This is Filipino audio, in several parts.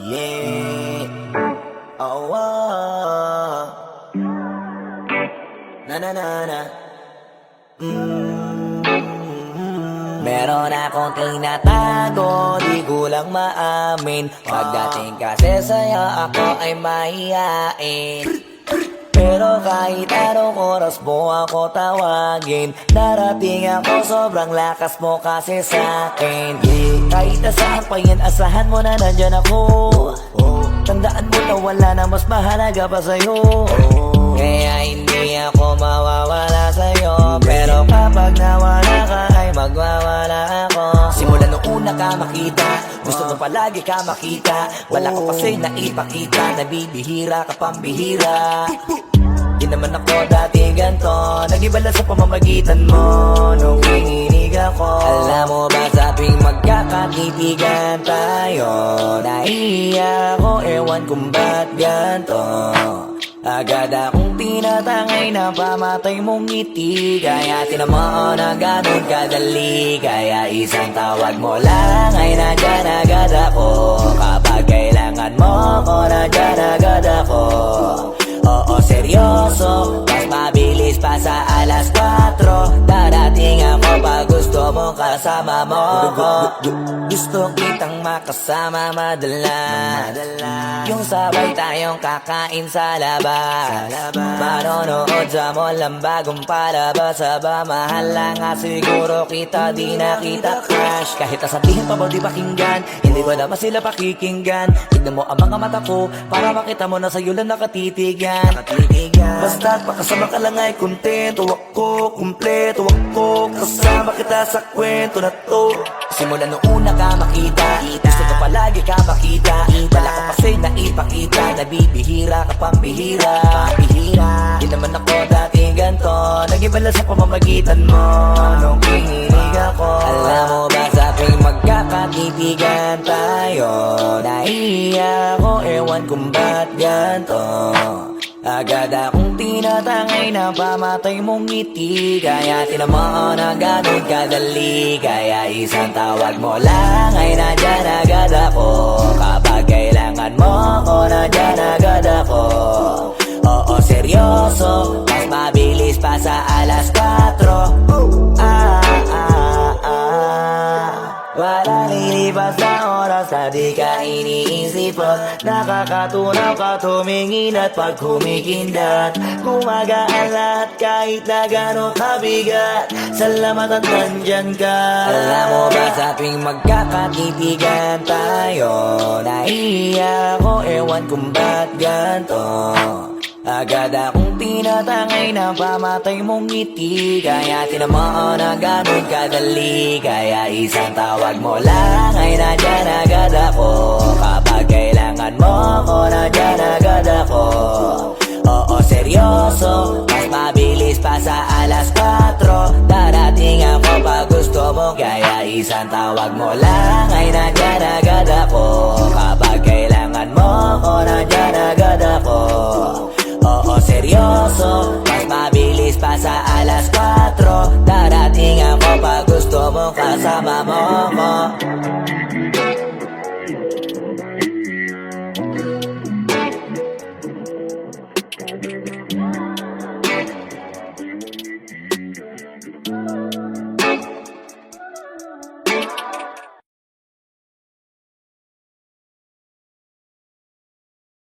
Yeah. Oh, oh. Na na na na. Meron akong tinatago, di ko lang maamin. Pagdating kasi sa'yo, ako ay mahihain. Pero kahit anong oras mo ako tawagin, darating ako, sobrang lakas mo kasi sa'kin. Kahit nasaan pa yan, asahan mo na nandyan ako. Tandaan mo na wala na mas mahalaga pa sa'yo. Kaya hindi ako mawawala sa'yo, pero kapag nawala ka ay magwawala ako. Simula nung una ka makita, gusto mo palagi ka makita. Wala ka kasi naipakita, nabibihira ka pambihira. Di naman ako dati ganto, nag-iba lang sa pamamagitan mo nung kininig ako. Alam mo ba sa tuwing magkakatitigan tayo, naiiyak ako, ewan kung ba't ganto. Agad akong tinatangay na pamatay mong ngiti, kaya tinamaan na ganun kadali. Kaya isang tawag mo lang ay nandyan agad ako. Kapag kailangan mo ko, nandyan agad ako. Oo, seryoso, mas mabilis pa sa alas 4. Darating ako pag gusto mo kasama mo ko. Gusto kitang makasama madalas, yung sabay tayong kakain sa labas, manonood sa mall ang bagong palabas. Aba, mahal lang nga siguro kita, di na kita crush. Kahit nasabihin pa mo di pakinggan, hindi ko naman sila pakikinggan. Tignan mo ang mga mata ko, para makita mo na sa'yo lang nakatitigan. Basta't makasama ka lang ay kontento ako, kumpleto ako. Kasama kita sa kwento na to. Simula nung una ka makita, gusto ko palagi ka makita. Wala ka kasi naipakita, nabibihira ka pambihira. Di naman ako dati ganto, nag-iba lang sa pamamagitan mo nung kininig ako. Alam mo ba sa tuwing magkakatitigan tayo, naiiyak ako, ewan kung ba't ganto. Agad akong tinatangay na pamatay mong ngiti, kaya tinamaan na ganun kadali. Kaya isang tawag mo lang ay nandyan agad ako. Kapag kailangan mo ko, nandyan agad ako. Oo, seryoso, mas mabilis pa sa alas 4. Wala lilipas na oras na di ka iniisipot. Nakakatunaw ka tumingin at pag kumikindat, gumagaan lahat kahit na gano'ng kabigat. Salamat at nandyan ka. Alam mo ba sa tuwing magkakatitigan tayo, naiiyak ako, ewan kung ba't ganto. Agad akong tinatangay na pamatay mong ngiti, kaya tinamaan na ganun kadali. Kaya isang tawag mo lang ay nandyan agad ako. Kapag kailangan mo ko, nandyan agad ako. Oo, seryoso, mas mabilis pa sa alas 4. Darating ako pag gusto mo, kaya isang tawag mo lang ay nandyan agad ako. Kapag kailangan mo ko, nandyan agad ako. Oo, seryoso, mas mabilis pa sa alas 4. Darating ako pag gusto mo kasama mo ko.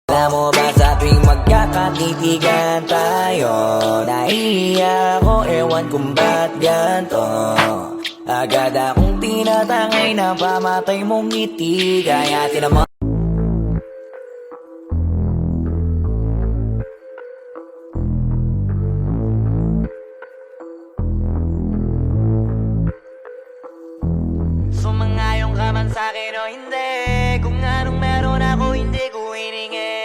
Alam mo ba sa tuwing magkakatitigan tayo, naiiyak ako, ewan kung ba't ganto. Agad akong tinatangay na pamatay mong ngiti, kaya tinamaan. Sumangayong ka man sa'kin o hindi, kung anong meron ako hindi ko hiningi.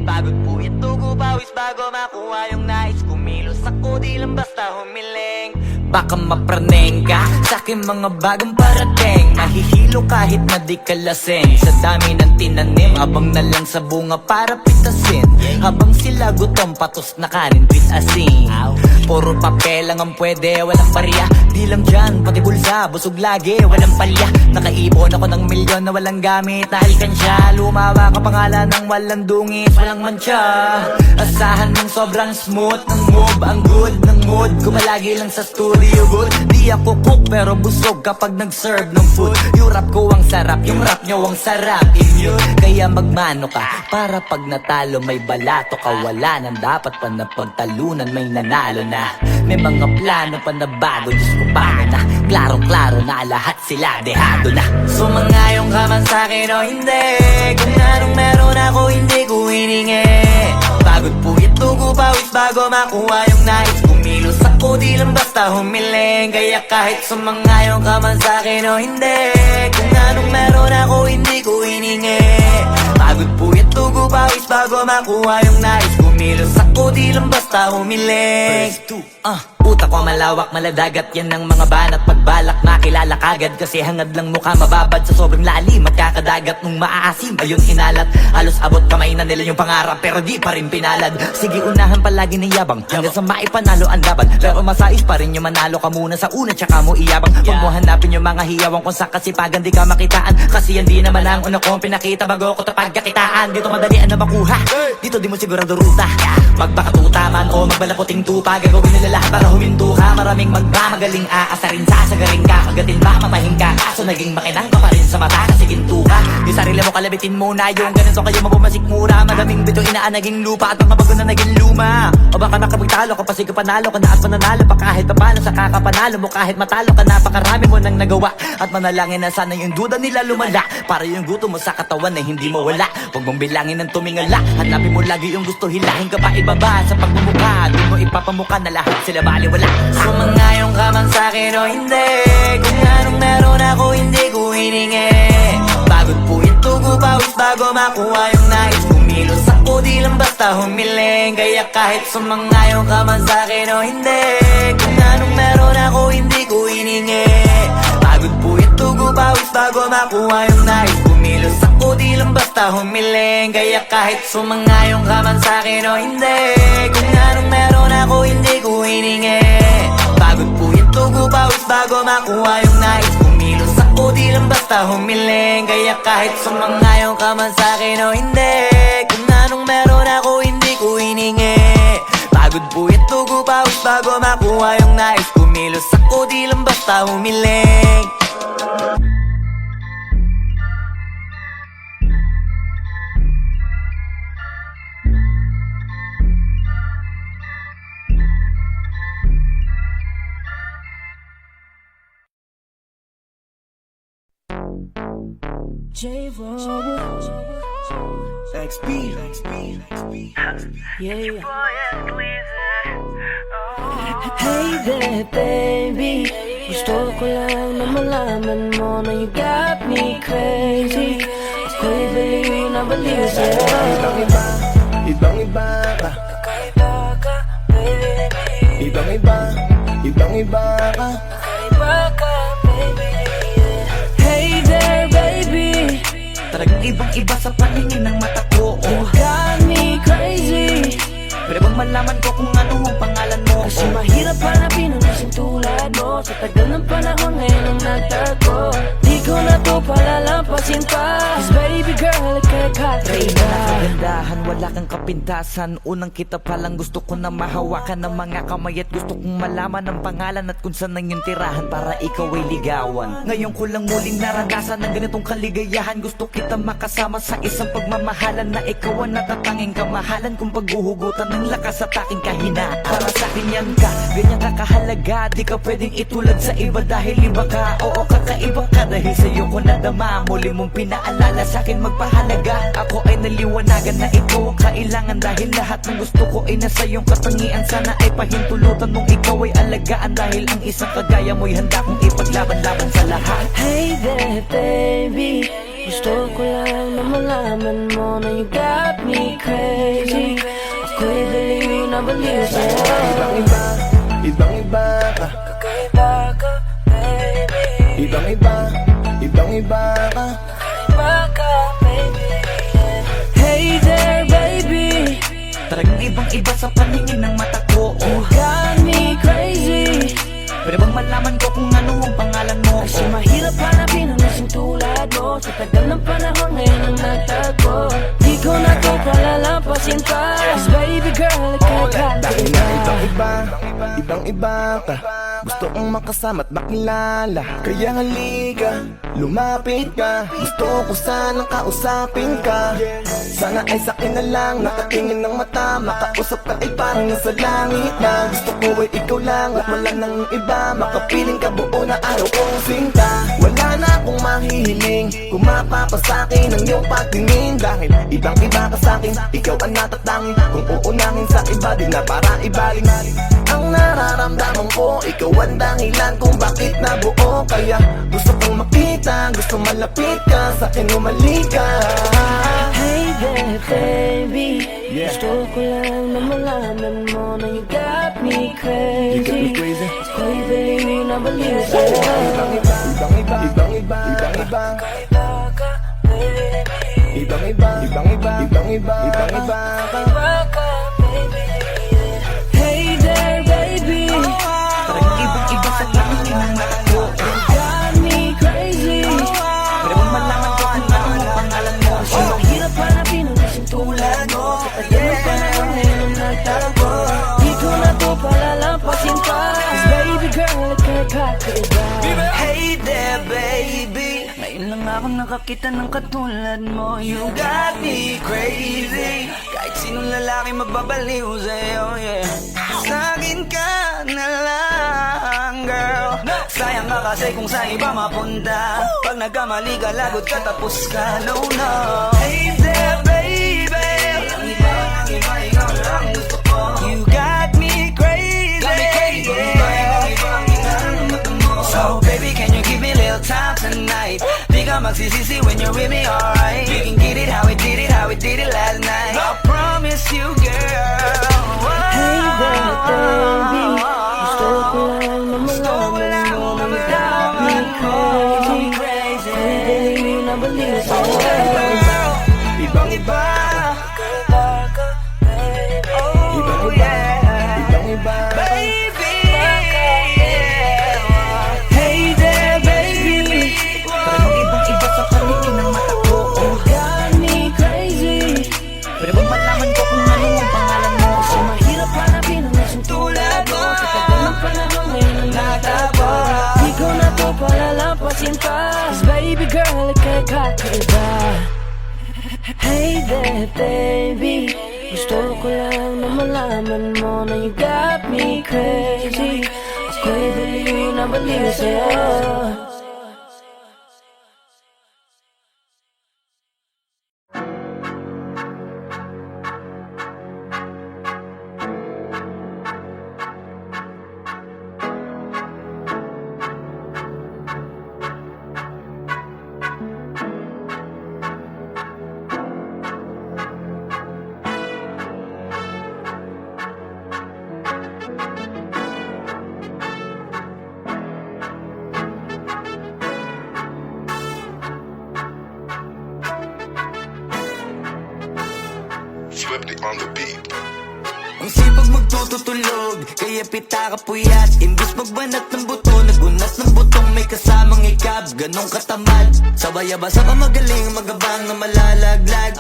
Pagod po ito ko pawis bago makuha yung nais. Kumilos ako di lang basta humiling. baka mapraneng ka sa'king mga bagong parating. Mahihilo kahit na di ka lasing sa dami ng tinanim, abang na lang sa bunga para pitasin. Habang sila gutom, patos na kanin with asin. Puro papel lang ang pwede, walang barya. Di lang dyan, pati bulsa, busog lagi, walang palya. Nakaipon ako ng milyon na walang gamit na alkansya. Lumawa ka pangalan ng walang dungis, walang mancha. Asahan mong sobrang smooth ng move, ang good ng mood. Kumalagi lang sa studio good. Di ako cook pero busog kapag nag-serve ng food. Yung rap ko ang sarap, yung rap nyo ang sarap. Immune, kaya magmano ka para pag natalo may balato ka. Wala nang dapat pa na pagtalunan, may nanalo na. May mga plano pa na bago, Diyos ko paano na. Klarong-klaro na lahat sila dehado na. Sumangayong ka man sa'kin o hindi, kung anong meron ako hindi ko hiningi. Pagod puyat tugo pawis bago makuha yung nais. Kumilos ako di lang basta humiling. Kaya kahit sumangayong ka man sa'kin o hindi, kung anong meron ako hindi ko hiningi. Pagod puyat tugo pawis bago makuha yung nais. Kumilos ako di lang basta humiling. Utak ko malawak, maladagat yan ng mga banat. Pagbalak makilala kagad kasi hangad lang mukha mababad sa sobrang lalim. Magkakadagat nung maaasim, ayun inalat. Halos abot kamay na nila yung pangarap pero di pa rin pinalad. Sige unahan palagi ng yabang hanggang sa maipanalo ang laban. Pero masais pa rin yung manalo ka muna sa una tsaka mo iyabang. Huwag mo hanapin yung mga hiyawang kung sa kasipagan di ka makitaan. Kasi yan di naman ang una kong pinakita bago ko tapagkakitaan. Dito madalian na makuha, dito di mo sigurado ruta. Magbakatuta man o magbalaputing tupa, gagawin nila lahat para huminto ka. Maraming magmamagaling aasarin, sasagaring ka. Kagatin ba mamahing ka, kaso naging makinang ka pa rin sa mata kasi ginto ka. Yung sarili mo kalabitin muna, yung ganito kayo mabumasik mura. Madaming bito inaan naging lupa at mga bago na naging luma. O baka nakapagtalo ka pa sige panalo ka na at mananalo pa kahit papalo sa kakapanalo mo. Kahit matalo ka napakarami mo nang nagawa at manalangin na sana yung duda nila lumala para yung gutom mo sa katawan na hindi mo wala. Huwag mong bilangin ng tumingala, hanapin mo lagi yung gusto, hilahin ka pa ibaba sa pagmumukha. Doon mo ipapamukha na lahat sila baliwala. Sumangayong ka man sa'kin o hindi, kung anong meron ako hindi ko hiningi. Pagod puyat tugo pawis bago makuha yung nais. Kumilos ako di lang basta humiling. Kaya kahit sumangayong ka man sa'kin o hindi, kung anong meron ako hindi ko hiningi. Pagod puyat tugo pawis bago makuha yung nais. Kumilos ako di lang basta humiling. Kaya kahit sumangayong ka man sa'kin o hindi, kung anong meron ako hindi ko hiningi. Pagod puyat tugo pawis bago makuha yung nais. Kumilos ako di lang basta humiling. Kaya kahit sumangayong ka man sa'kin o hindi, kung anong meron ako hindi ko hiningi. Pagod puyat tugo pawis bago makuha yung nais. Kumilos ako di lang basta humiling. XP. Yeah. Hey there, baby. Gusto ko lang na malaman mo na you got me crazy. Ako'y baliw na baliw sa'yo. Ibang-iba, ibang-iba ka. Kakaiba ka, baby. Ibang-iba, ibang-iba ka. Kakaiba ka, baby. Hey there, baby. Talagang ibang-iba sa paningin ng mata ko. You got me crazy. Pwede bang malaman ko kung ano ang pangalan mo? Kasi mahirap hanapin ang kasing tulad mo. Sa tagal ng panahon ngayon ang nagtago. Di ko na to palalampasin pa. Cause baby girl, ika'y kakaiba. Kagandahan, wala kang kapintasan. Unang kita pa lang gusto ko na mahawakan ng mga kamay. At gusto kong malaman ang pangalan at kung saan ang iyong tirahan para ikaw ay ligawan. Ngayon ko lang muling naranasan ng ganitong kaligayahan. Gusto kita makasama sa isang pagmamahalan na ikaw ang natatanging kamahalan kung paghuhugutan ng lakas at aking kahinaan. Para sa akin yan ka, ganyan ka kahalaga. Di ka pwedeng itulad sa iba dahil iba ka. Oo, kakaiba ka dahil sa'yo ko nadama. Muli mong pinaalala sa akin magpahalaga. Ako ay naliwanagan na ikaw ang kailangan. Dahil lahat ng gusto ko ay nasa iyong katangian. Sana ay pahintulutan mong ikaw ay alagaan. Dahil ang isang kagaya mo'y handa kong ipaglaban-laban sa lahat. Hey there, baby. Gusto ko lang na malaman mo na you got me crazy. Ako'y baliw na baliw sa'yo. Ibang-iba, ibang-iba ka. Kakaiba Kakaiba ka, baby. Ibang iba, ibang iba ka. Kakaiba ka, baby. Hey there, baby. Talagang ibang-iba sa paningin ng mata ko. You got me crazy. Pwede bang malaman ko kung ano ang pangalan mo? Kasi mahirap hanapin ang lasing tulad mo. Sa tagal ng panahon ngayon ang nagtagpo. Di ko na to palalampasin pa. Cause baby girl, Dahil na kakaiba. ibang iba, ibang iba ka. Gusto kong makasama at makilala. Kaya halika, lumapit ka. Gusto ko sanang kausapin ka. Sana ay sakin na lang, nakatingin ng mata. Makausap ka ay parang nasa langit na. Gusto ko ay ikaw lang at wala nang iba. Makapiling ka buo na araw kong sinta. Wala na akong mahihiling kung mapapasakin ang iyong pagtingin. Dahil ibang iba ka sakin, ikaw ang natatangin. Kung uunangin sa iba, di na para ibaling. Ang nararamdaman ko, ikaw ang dahilan kung bakit nabuo. Kaya gusto kong makita, gusto malapit ka, sa'kin umalik ka. Hey there, baby. Yeah. Gusto ko lang na malaman mo na you got me crazy. You got me crazy. Ako'y baliw na baliw sa'yo. Ibang iba, ibang iba, ibang iba, ibang iba. Kakaiba ka, baby. Ibang iba, ibang iba, ibang iba, ibang iba ka. Kakaiba ka, baby. Hey there, baby. Talagang ibang-iba sa paningin ng mata ko. You got me crazy. Pwede bang malaman ko kung ano ang pangalan mo? Kasi mahirap hanapin ang lasing tulad mo. Sa tagal ng panahon ngayon ang nagtagpo. Di ko na to palalampasin pa. Cause baby girl, kakaiba. Hey there, baby. Ngayon lang ako nakakita ng katulad mo. You got me crazy. Kahit sinong lalaki magbabaliw sa'yo, yeah. Sa'kin ka na lang, girl. Sayang ka kasi kung saan iba mapunta. Pag nagkamali ka, lagot ka, tapos ka, no, no. Hey there, baby. Ang iba, ikaw lang gusto ko. You got me crazy. So baby, can you give me a little time tonight? Di ka magsisisi when you're with me, alright? We can get it how we did it, how we did it last night. I promise you, girl. Hey there, baby. Gusto ko lang na malaman mo na you got me crazy. Ako'y baliw na baliw sa'yo. Ibang iba, Kakaiba ka, baby. ibang Oh iba, yeah, ibang iba. baby, yeah. Hey there, baby. Talagang ibang-iba sa paningin ng mata ko. You got me crazy. Pwede bang malaman ko kung ano ang pangalan mo? Kasi mahirap hanapin ang lasing tulad mo. Sa tagal ng panahon ngayon ang nagtagpo. Di ko na to palalampasin pa. Cause baby girl, kakaiba. Hey there, baby. Gusto ko lang na malaman mo na you got me crazy. Ako'y baliw na baliw sa'yo. Swifty on the beat. Ang sipag magtututulog, kaya pita ka puyat. Imbis magbanat ng buto, nagunat ng butong may kasamang ikab. Ganong katamad, sabay-abasa ka magaling, magabang na malalaglag.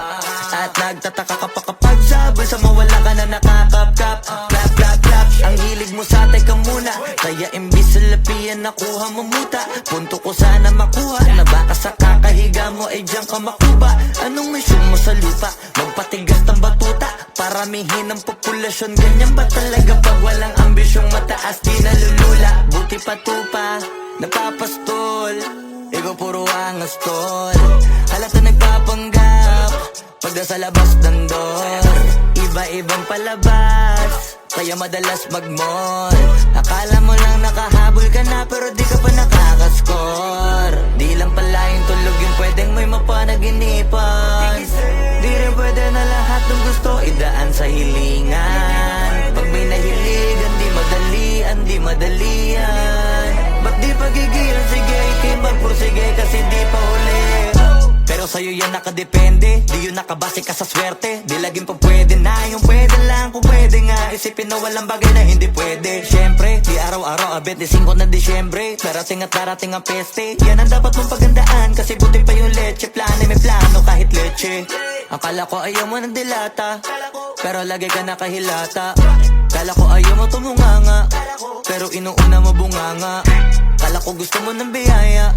At nagtataka ka pa kapag sabay sa mawala ka na nakakapkap. Clap, clap, clap, ang hilig mo sa atay ka muna. Kaya imbis sa lapian nakuha mo muta. Punto ko sana makuha, na baka sa kakahiga mo ay diyan ka makuba. Anong mission mo sa lupa? Magpatigas ng batuta, paramihin ang populasyon. Ganyan ba talaga pag walang ambisyong mataas? Di nalulula, buti patupa, napapastol. Ikaw puro angas tol. Halata nagpapanggap pag nasa labas ng door. Iba-ibang palabas, kaya madalas mag-mall. Akala mo lang nakahabol ka na, pero di ka pa nakakascore. Di lang pala yung tulog yung pwedeng may mapanaginipan. Di rin pwede na lahat ng gusto idaan sa hilingan. Pag may nahiligan, di madalian, di madalian. magigil, sige, ikay magpursige kasi di pa huli. Pero sa'yo yan nakadepende, di yun nakabase ka sa swerte. Di laging pa pwede na, yung pwede lang kung pwede nga. Isipin na walang bagay na hindi pwede. Siyempre, di araw-araw, 25 na Disyembre. Darating at darating ang peste, yan ang dapat mong pagandaan. Kasi buti pa yung leche, plano may plano kahit leche. Akala ko ayaw mo ng dilata, pero lagi ka nakahilata. Kala ko ayaw mo tumunganga, pero inuuna mo bunganga. Kala ko gusto mo ng biyaya,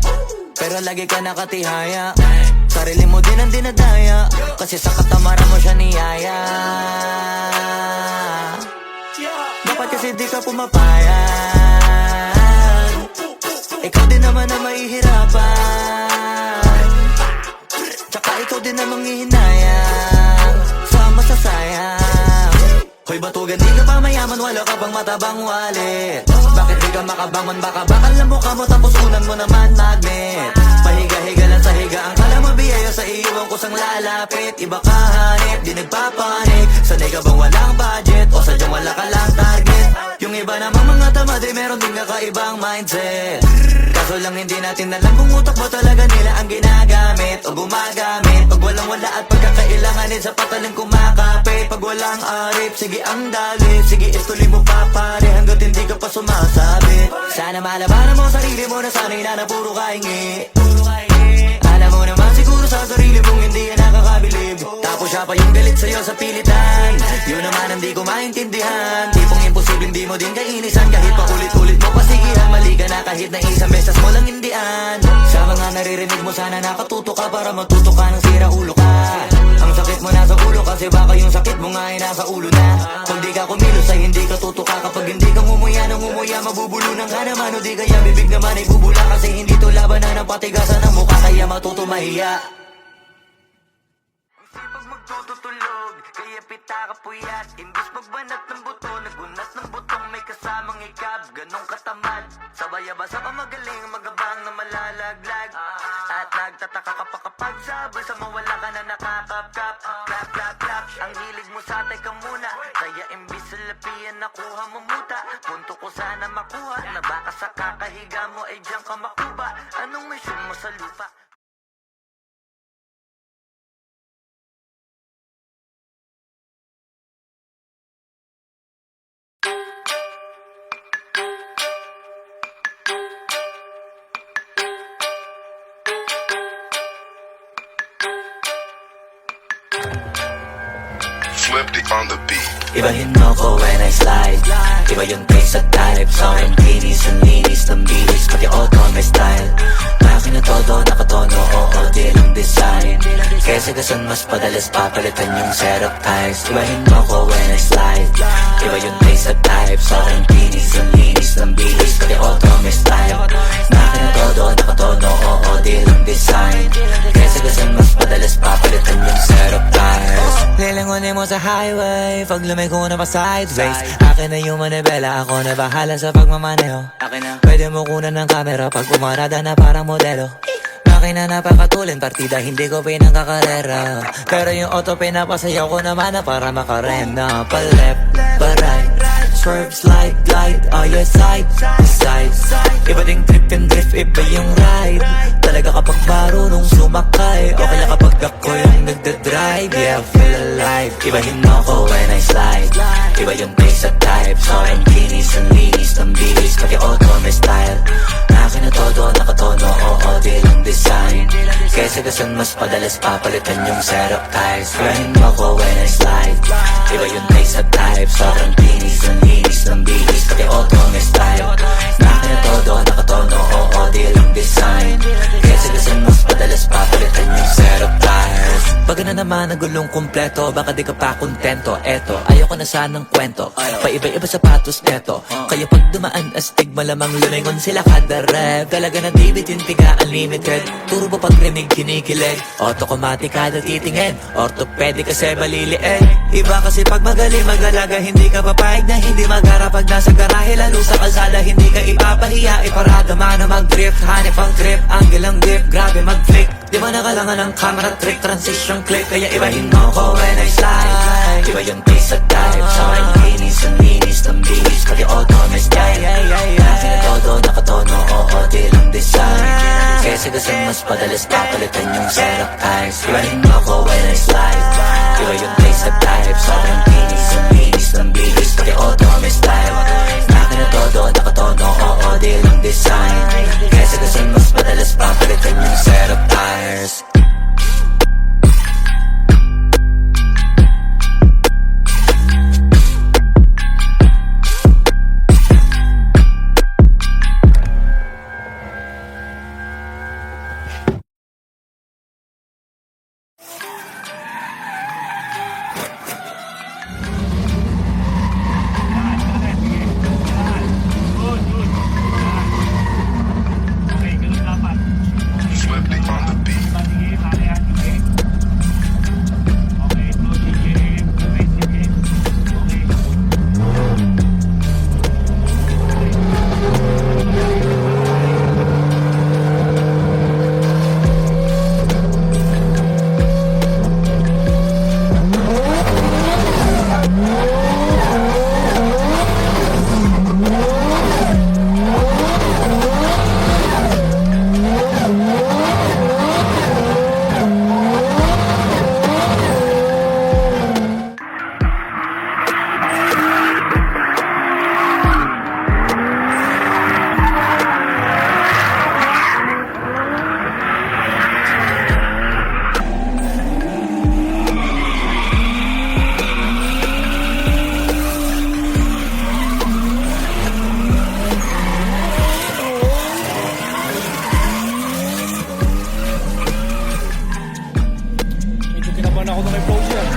pero lagi ka nakatihaya. Sarili mo din ang dinadaya, kasi sa katamaran mo siya niyaya. Dapat kasi di ka pumapayag, ikaw din naman na mahihirapan. Tsaka ikaw din na manghihinayang sa masasayang. Hoy batugan, di ka pa mayaman, wala ka pang matabang wallet. Bakit di ka makabangon, baka bakal na mukha mo tapos unan mo naman magnet. Pahiga-higa lang sa higaan, kala mo biyaya sa iyo ang kusang lalapit. Iba ka hanip, di nagpapanik. Sanay ka bang walang budget o sadyang wala ka lang target? Yung iba namang mga tamad ay meron din kakaibang mindset. Kaso lang hindi natin alam kung utak mo talaga nila ang ginagamit o gumagamit. Pag walang wala at pagkakailanganin sa pataling kumakapit. Pag walang arip, sige ang dali, sige istuloy mo pa pare hanggat hindi ka pa sumasabi. Sana malabanan mo sarili mo na sanay na puro kahingi. Alam mo naman siguro sa sarili mong hindi yan nakakabilib. Tapos siya pa yung galit sa'yo sa pilitan. Yun naman ang di ko maintindihan. Tipong imposible hindi mo din kainisan. Kahit pa ulit-ulit mo pasigihan, mali ka na kahit na isang beses mo lang hindian. Sa mga naririnig mo sana nakatuto ka para matuto ka ng sira ulo ka. Ang sakit mo nasa ulo kasi baka yung sakit mo nga ay nasa ulo na. Kung di ka kumilos ay hindi ka tutuka. Kapag hindi ka ngumuya ng ngumuya, mabubulunan ka naman. O di kaya bibig naman ay bubula kasi hindi to labanan ng patigasan ng mukha. Kaya matuto mahiya. Sipag magtutulog, kaya pita ka puyat. Imbis magbanat ng buto, nagunat ng butong may kasamang ikab. Ganong katamad, sabay-abasa ka magaling, magabang na malalaglag. At nagtataka ka pa kapag sabay sa mawala ka na nakakapkap. Clap, clap, clap, ang hilig mo sa teka muna. Kaya imbis sa lapian nakuha mo muta. Punto ko sana makuha, na baka sa kakahiga mo ay diyan ka makuba. Anong mission mo sa lupa? Swifty on the beat. Ibahin mo ko when I slide. Iba yung taste at type. Sa akin kinis ang linis ng bilis. Pati auto may style. Akin na todo nakatono, oo di lang design. Kesa gasan mas padalas papalitan yung setup ties. Ibahin mo ko when I slide. Iba yung taste at type. Sa akin kinis ang linis ng bilis. Pati auto may style. Akin na todo nakatono, oo di lang design. Kesa gasan mas padalas papalitan yung setup ties. Lilingunin mo sa highway, pag lumiko na pa sideways. Akin na yung manibela, ako na bahala sa pagmamaneho. Pwede mo kunan ng camera pag umarada na parang modelo. Akin na napakatulin, partida hindi ko pinangkakarera. Pero yung auto pinapasayaw ko naman na para makarena. Pa left, pa right, swerve, slide, glide. Oh yeah, side, side. Iba ding trip and drift, iba yung ride. Talaga kapag marunong sumakay. O kaya kapag ako yung nagdadrive. Yeah, feel alive. Ibahin mo ko when I slide. Iba yung pace at type. Sa akin kinis ang linis ng bilis. Pati auto may style. Akin na todo nakatono, oo di lang design. Kesa gasan mas padalas papalitan yung setup ties. Ibahin mo ko when I slide. Iba yung pace at type. Sa akin kinis ang linis ng bilis. Pati auto may style. Akin na todo nakatono, oo di lang design. Kesa gasan mas padalas papalitan yung setup ties. Pag na naman ang gulong kumpleto, baka di ka pa kontento. Eto, ayoko na sanang kwento. Paiba-iba sapatos neto. Kaya pag dumaan astig malamang lumingon sila kada rep. Talaga na dibitin tiga unlimited. Turbo pag rinig kinikilig. Automatic kada titingin. Orthopedic kasi maliliit. Iba kasi pag magaling mag-alaga, hindi ka papayag na hindi magharap. Pag nasa garahe lalo sa kalsada, hindi ka ipapahiya. Iparada man na mag-drift, hanip ang trip. Angle ang grip, grabe mag-flick. Di ba nakalangan ng camera trick, transition click. Kaya ibahin mo ko when I slide. Iba yung pace at type. Sa akin kinis, ang linis ng bihis, pati auto may style. Akin na todo, nakatono, oo, di lang design. Kasi gusto mas padalas papalitan yung setup times. Ibahin mo ako when I slide, iba yung place at type. Sobrang kinis, ang linis ng bihis, pati auto may style. Akin na todo, nakatono, oo, di lang design. Kasi gusto mas padalas papalitan yung setup tires. Swiftly on the beat. Medyo kinabahan ako na may pose yan.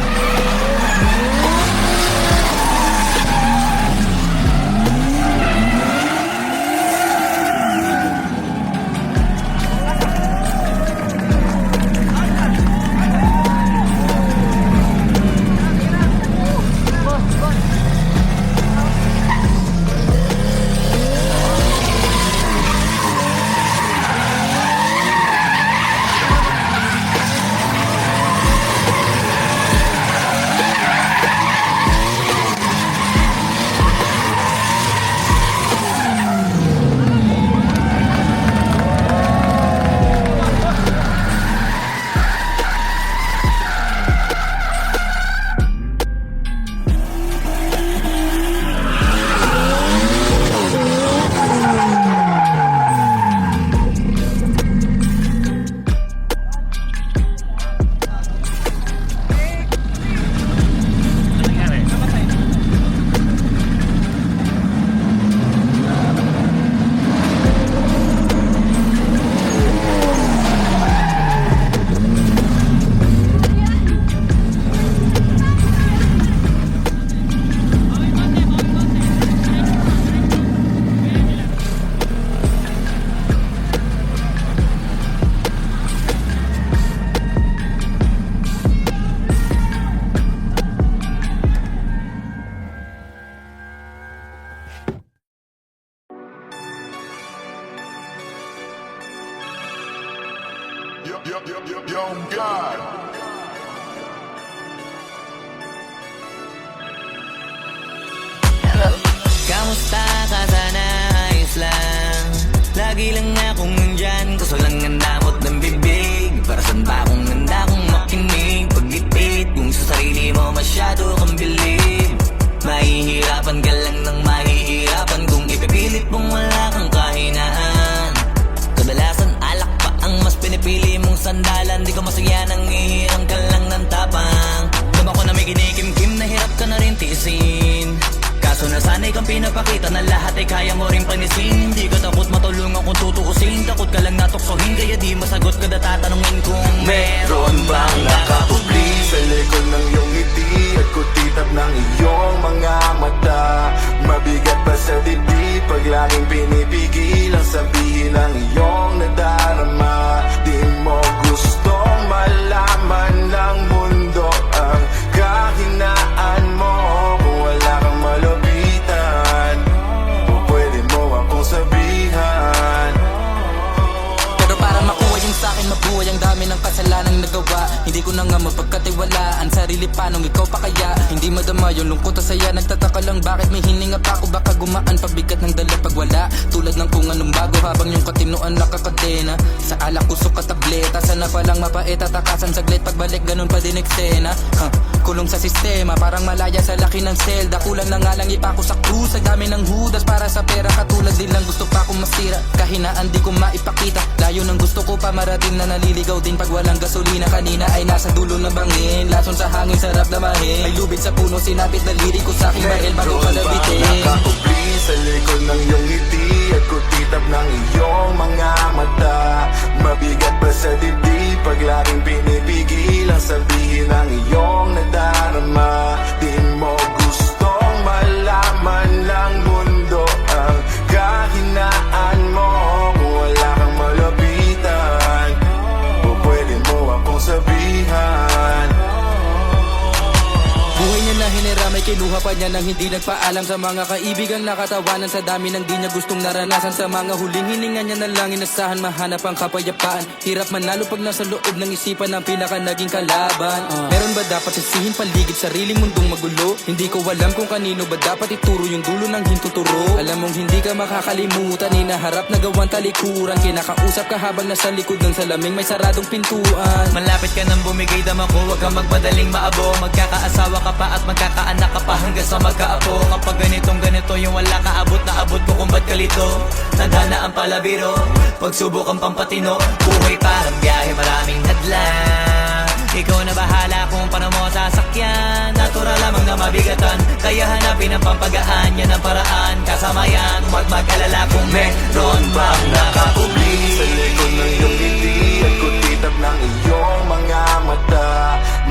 Yo, God. Kamusta ka sana? Ayos lang. Lagi lang akong nandyan, kaso lang ang damot ng bibig. Para saan ba akong handa kung makinig? Pag-ipit, kung sa sarili mo masyado kang bilib. Mahihirapan ka lang ng mahihirapan kung ipipilit mong wala kang kahinaan. Kadalasan alak pa ang mas pinipili mong sandalan. Di ka masaya nang ihirang ka lang ng tapang. Dama ko na may kinikim-kim na hirap ka na rin tiisin. Kaso nasanay kang pinapakita na lahat ay kaya mo rin panisin. Hindi ka takot matulungan kung tutukusin. Takot ka lang natuksohin, kaya di masagot ka na tatanungin kung meron bang nakatubli Sa likod ng iyong ngiti at kutitap ng iyong mga mata. Mabigat pa sa dibdib pag laging pinipigil ang sabihin ng iyong nadarama. Di mo gustong malaman ng mundo ang kahinaan mo. Kung wala kang malapitan, o pwede mo akong sabihan. Pero para makuha yung sa'kin mabuhay, ang dami ng kasalanang nagawa. Hindi ko na nga mapagkatiwalaan sarili, paanong ikaw pa kaya? Hindi madama magkasama. Yung lungkot at saya, nagtataka lang bakit may hininga pa ako. Baka gumaan pabigat ng dala pag wala, tulad ng kung anong bago. Habang yung katinuan nakakadena sa alak, kusok at tableta. Sana palang mapait at takasan saglit, pagbalik ganun pa din eksena. Kulong sa sistema, parang malaya sa laki ng selda. Kulang na nga lang ipako sa krus, ang dami ng hudas para sa pera. Katulad din lang gusto pa akong masira, kahinaan di ko maipakita. Layo ng gusto ko pa marating na naliligaw din pag walang gasolina. Kanina ay nasa dulo ng bangin, lason sa hangin sarap damahin. May lubid sa puno, sinapit na lirik ko sa aking baril bago palabitin. Nakakubli sa likod ng iyong ngiti at kutitab ng iyong mga mata. Mabigat pa sa dibdib pag laging pinipigil ang sabihin ng iyong nadarama. Di mo gustong malaman ng mundo ang kahinaan mo. Kung wala kang malapitan, o pwede mo akong sabihan. Buhay niya na hinira, may kinuha pa niya nang hindi nagpaalam sa mga kaibigang nakatawanan. Sa dami ng di niya gustong naranasan, sa mga huling hininga niya na lang inasahan, mahanap ang kapayapaan. Hirap manalo pag nasa loob ng isipan ng pinaka naging kalaban. Meron ba dapat sisihin paligid, sariling mundong magulo? Hindi ko alam kung kanino ba dapat ituro yung dulo ng hintuturo. Alam mong hindi ka makakalimutan, hinaharap na gawang talikuran. Kinakausap ka habang nasa likod ng salaming may saradong pintuan. Malapit ka nang bumigay dama ko, huwag kang magmadaling maabo. Magkakaasawa ka pa at magkakaanak ka pa hanggang sa magkaapo. Kapag ganito yung wala ka abot na abot ko kung ba't kalito. Tadhana ang palabiro, pagsubok ang pampatino. Buhay parang biyahe, maraming hadlang. Ikaw na bahala kung paano mo sasakyan. Natural lamang na mabigatan, kaya hanapin ang pampagaan. Yan ang paraan, kasama yan. Huwag mag-alala kung meron bang nakakubli Sa likod ng iyong ngiti at kutitab ng iyong mga mata.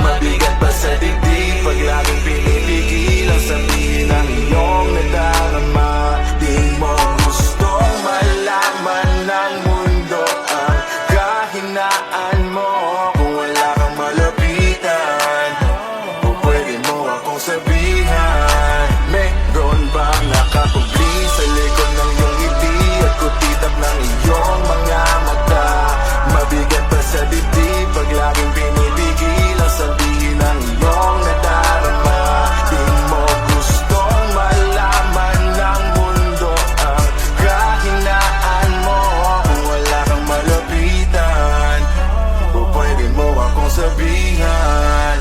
Mabigat pa sa dibdib pag laging pinipigil ang sabihin ng iyong nadarama. Di mo gustong malaman ng mundo ang kahinaan mo. Kung wala kang malapitan, o pwede mo akong sabihan. Meron bang nakakubli sa likod ng iyong ngiti at kutitab ng iyong mga mata? Mabigat pa sa dibdib pag laging pinipigil ang sabihin ng iyong nadarama. Di mo gustong malaman ng mundo ang kahinaan mo. Kung wala kang malapitan, o pwede mo akong sabihan.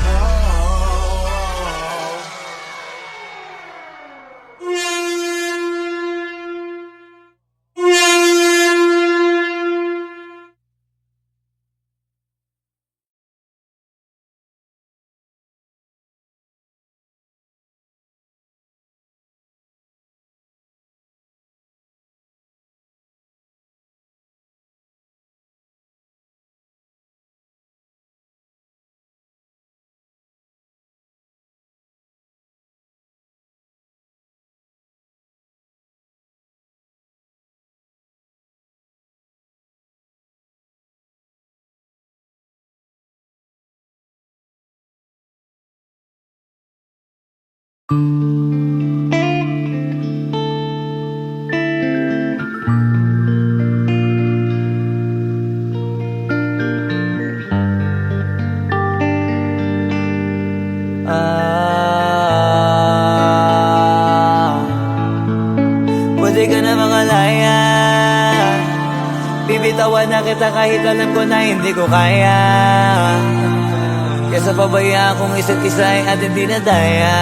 Pwede ka na makalaya, bibitawan na kita kahit alam ko na hindi ko kaya. Kesa pabayaan kung isa't isa ay ating dinadaya.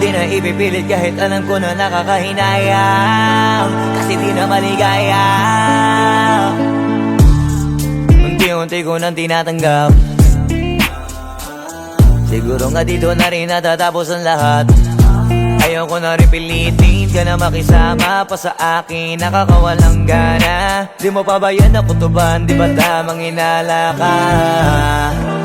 Di na ipipilit kahit alam ko na nakakahinayang, kasi di na maligaya. Unti-unti ko nang tinatanggap, siguro nga dito na rin natatapos ang lahat. Ayaw ko na rin pilitin ka na makisama pa sa akin, nakakawalang gana. Di mo pa ba yan nakutuban, di ba tamang inala ka?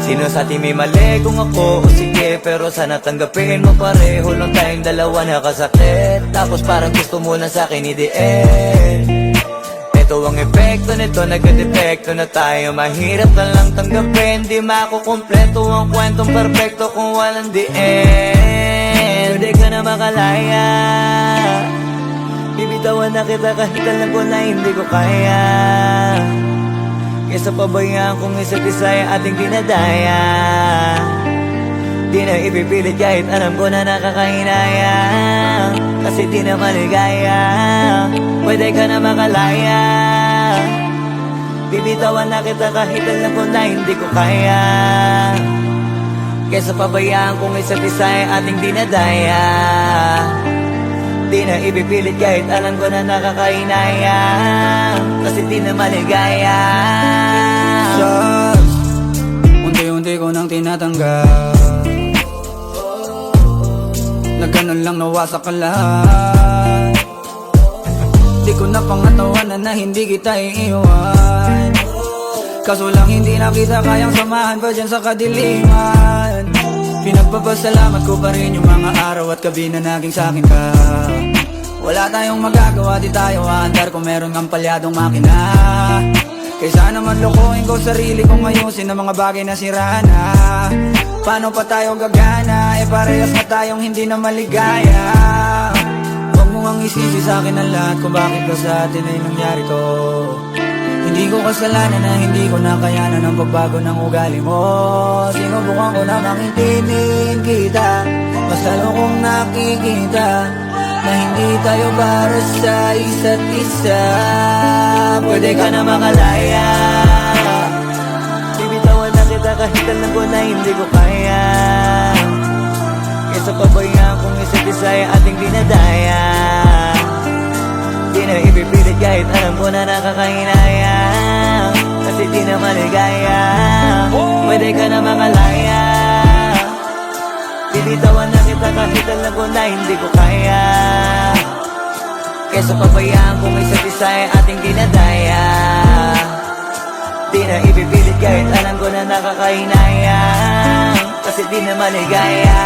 Sino sa atin may mali kung ako o sige, pero sana tanggapin mo pareho lang tayong dalawa nakasakit. Tapos parang gusto mo na sa akin i-end. Ito ang epekto nito, nagka-depekto na tayo. Mahirap na lang tanggapin, di makukumpleto ang kwentong perfecto kung walang the end. Pwede ka na makalaya, bibitawan na kita kahit alam ko na hindi ko kaya. Kesa pabayaan kung isa't isa ay ating dinadaya. Di na ipipilit kahit alam ko na nakakahinaya, kasi di na maligaya. Pwede ka na makalaya, bibitawan na kita kahit alam ko na hindi ko kaya. Kesa pabayaan kung isa't isa ay ating dinadaya. Di na ipipilit kahit alam ko na nakakahinaya, kasi di na maligaya. Just unti-unti ko nang tinatanggap, na ganun lang nawasak ka lahat. Di ko na pangatawanan na hindi kita iiwan, kaso lang hindi na kita kayang samahan pa dyan sa kadiliman. Pinagpapasalamat ko pa rin yung mga araw at gabi na naging sa'kin ka. Wala tayong magagawa, di tayo aandar kung meron kang palyadong makina. Kaysa naman lokohin ko sarili kong ayusin ang mga bagay na sira na. Paano pa tayo gagana, parehas na tayong hindi na maligaya. Huwag mo ang isisi sa'kin ang lahat kung bakit ba sa atin ay nangyari to. Hindi ko kasalanan na hindi ko nakayanan ang pagbago ng ugali mo. Sinubukan ko namang intindihin kita, basta kong nakikita na hindi tayo para sa isa't isa. Pwede ka na makalaya, bibitawan na kita kahit alam ko na hindi ko kaya. Kesa pabayaan kung isa't isa ay ating dinadaya. Di na ipipilit kahit alam ko na nakakahinaya, kasi di na maligaya. Pwede ka na makalaya, bibitawan na kita kahit alam ko na hindi ko kaya. Kesa pabayaan kung isa't isa ay ating dinadaya. Di na ipipilit kahit alam ko na nakakahinaya, kasi di na maligaya.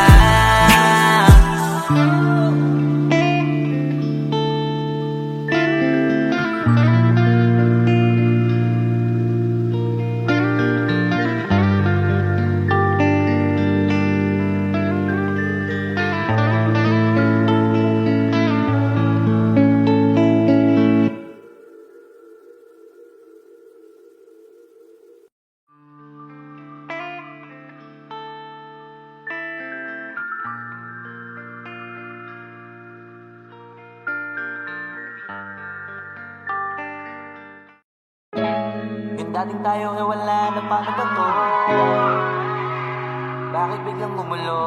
Yung dating tayo ay wala na, paano ba to? Bakit biglang gumulo?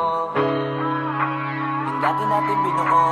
Yung dati natin binuo,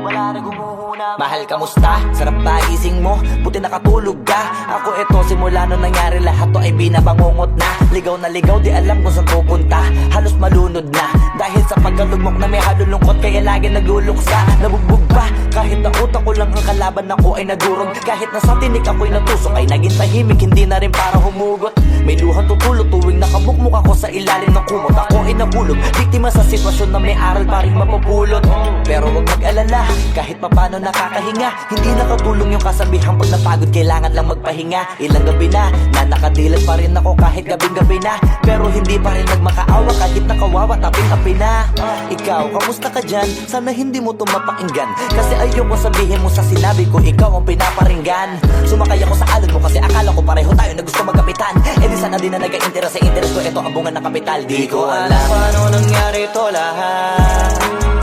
wala na gumuhuna. Mahal, kamusta? Sarap ba gising mo? Buti nakatulog ka. Ako eto, simula nung nangyari lahat to ay binabangungot na. Ligaw na ligaw, di alam kung saan pupunta. Halos malunod na, dahil sa pagkalugmok na may halulungkot, kaya lagi nagluluksa. Nabugbog pa, kahit na utak ko lang ang kalaban ako ay nagurog. Kahit na sa tinik ako'y natusok, ay naging tahimik, hindi na rin para humugot. May luhang tutulog tuwing nakamukmuk ako sa ilalim ng kumot. Ako ay nabulog, biktima sa sitwasyon na may aral pa rin mapupulot. Pero huwag mag-alala, kahit papano nakakahinga. Hindi nakatulong yung kasabihan, pag napagod kailangan lang magpahinga. Ilang gabi na nakadilat pa rin ako kahit gabing-gabi na. Pero hindi pa rin nagmakaawa kahit nakawawa, taping-api na. Ikaw, kamusta ka dyan? Sana hindi mo tumapakinggan, kasi ayoko sabihin mo sa sinabi ko, ikaw ang pinaparinggan. Sumakay ako sa alon mo kasi akala ko pareho tayo na gusto magkapitan. E di sana din na nag-interest sa interest ko, ito ang bunga ng kapital. Di ko alam paano nangyari to lahat.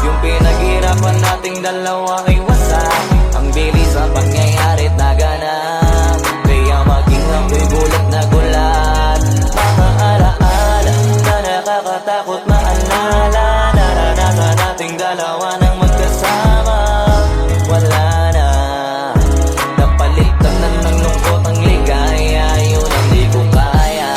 Yung pinaghirapan nating dalawa ay wasak. Ang bilis sa pangyayari at naganap, kaya maging ako'y gulat na gulat. Mga alaala na nakakatakot maalala, naranasan nating dalawa nang magkasama. Wala na, napalitan na ng lungkot ang ligaya, yun ang di ko kaya.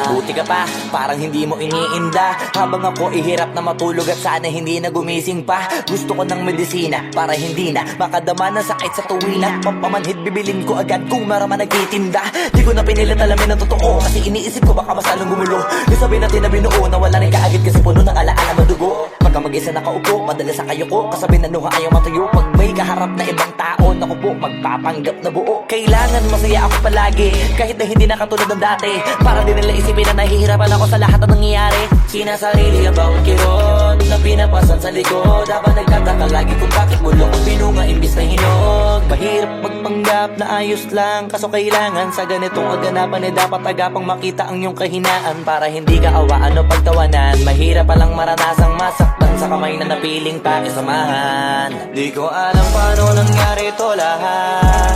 Buti ka pa, parang hindi mo iniinda, habang ako ihirap na matulog at sana hindi na gumising pa. Gusto ko ng medisina para hindi na makadama ng sakit sa tuwina. Pampamanhid bibilin ko agad kung marama nagtitinda. Di ko na pinilit alamin ang totoo, kasi iniisip ko baka masalong gumulo. Isabi natin na binuo na wala rin kaagad, kasi puno ng alaala madugo. Pagka mag-isa nakaupo, madalas sa kayo ko, kasabi na nuha ayaw matuyo. Pag may kaharap na ibang tao, naku po, magpapanggap na buo. Kailangan masaya ako palagi, kahit na hindi na katulad ng dati. Para din nila isipin na nahihirapan ako sa lahat ng nangyayari. Sinasarili ang bawat kirot, na pinapasan sa likod. Habang nagtataka lagi kung bakit mo loko binunga imbis na hinog. Mahirap magpanggap na ayos lang, kaso kailangan sa ganitong kaganapan eh dapat agapang makita ang iyong kahinaan, para hindi ka awaan o pagtawanan. Mahirap palang maranasang masaktan sa kamay na napiling pakisamahan. Di ko alam paano nangyari ito lahat.